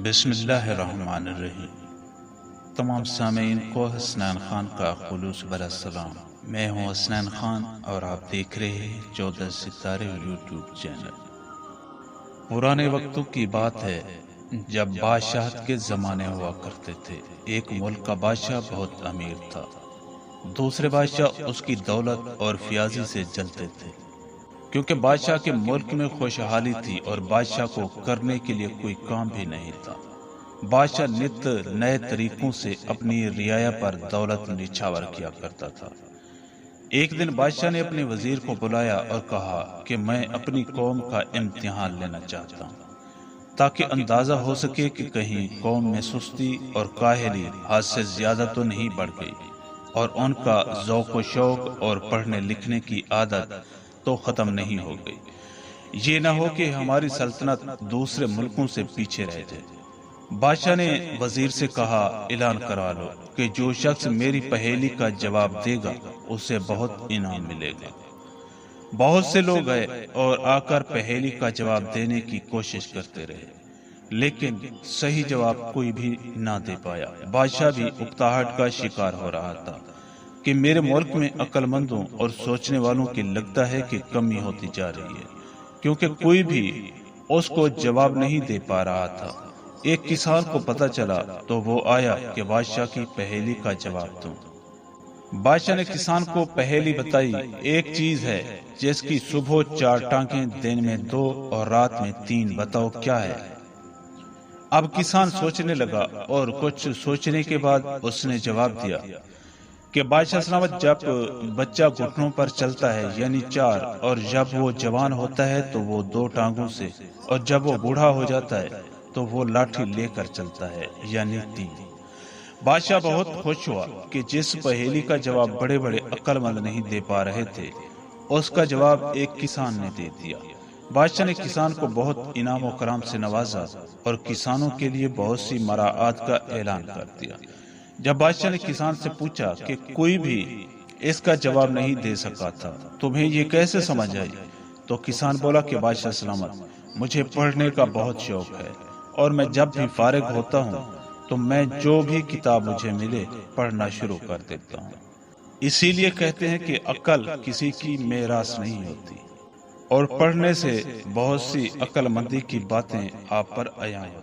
بسم اللہ الرحمن الرحیم۔ تمام سامعین کو حسنین خان کا خلوص بھرا سلام۔ میں ہوں حسنین خان اور آپ دیکھ رہے ہیں 14 ستارے یوٹیوب چینل۔ پرانے وقتوں کی بات ہے جب بادشاہت کے زمانے ہوا کرتے تھے۔ ایک ملک کا بادشاہ بہت امیر تھا، دوسرے بادشاہ اس کی دولت اور فیاضی سے جلتے تھے، کیونکہ بادشاہ کے ملک میں خوشحالی تھی اور بادشاہ کو کرنے کے لیے کوئی کام بھی نہیں تھا۔ بادشاہ نت نئے طریقوں سے اپنی رعایا پر دولت نچھاور کیا کرتا تھا۔ ایک دن بادشاہ نے اپنے وزیر کو بلایا اور کہا کہ میں اپنی قوم کا امتحان لینا چاہتا ہوں، تاکہ اندازہ ہو سکے کہ کہیں قوم میں سستی اور کاہلی حد سے زیادہ تو نہیں بڑھ گئی اور ان کا ذوق و شوق اور پڑھنے لکھنے کی عادت تو ختم نہیں ہو گئی۔ یہ نہ ہو کہ ہماری سلطنت دوسرے ملکوں سے پیچھے رہ جائے۔ بادشاہ نے وزیر سے کہا، اعلان کرا لو کہ جو شخص میری پہیلی کا جواب دے گا اسے بہت انعام ملے گا۔ بہت سے لوگ آئے اور آ کر پہیلی کا جواب دینے کی کوشش کرتے رہے، لیکن صحیح جواب کوئی بھی نہ دے پایا۔ بادشاہ بھی اکتاہٹ کا شکار ہو رہا تھا کہ میرے ملک میں عقل مندوں اور سوچنے والوں کی لگتا ہے کہ کمی ہوتی جا رہی ہے، کیونکہ کوئی بھی اس کو جواب نہیں دے پا رہا تھا۔ ایک کسان کو پتہ چلا تو وہ آیا کہ بادشاہ کی پہیلی کا جواب دوں۔ بادشاہ نے کسان کو پہیلی بتائی، ایک چیز ہے جس کی صبح 4 ٹانکیں، دن میں 2 اور رات میں 3، بتاؤ کیا ہے؟ اب کسان سوچنے لگا اور کچھ سوچنے کے بعد اس نے جواب دیا کہ بادشاہ سلامت، جب بچہ گھٹنوں پر چلتا ہے یعنی 4، اور جب وہ جوان ہوتا ہے تو وہ 2 ٹانگوں سے، اور جب وہ بوڑھا ہو جاتا ہے تو وہ لاٹھی لے کر چلتا ہے یعنی 3۔ بادشاہ بہت خوش ہوا کہ جس پہیلی کا جواب بڑے بڑے عقل مند نہیں دے پا رہے تھے، اس کا جواب ایک کسان نے دے دیا۔ بادشاہ نے کسان کو بہت انعام و کرام سے نوازا اور کسانوں کے لیے بہت سی مراعات کا اعلان کر دیا۔ جب بادشاہ نے کسان سے پوچھا کہ کوئی بھی اس کا جواب نہیں دے سکا تھا، تمہیں یہ کیسے سمجھ آئی؟ تو کسان بولا کہ بادشاہ سلامت، مجھے پڑھنے کا بہت شوق ہے اور میں جب بھی فارغ ہوتا ہوں تو میں جو بھی کتاب مجھے ملے پڑھنا شروع کر دیتا ہوں۔ اسی لیے کہتے ہیں کہ عقل کسی کی میراث نہیں ہوتی، اور پڑھنے سے بہت سی عقل مندی کی باتیں آپ پر عیاں ہوتی ہیں۔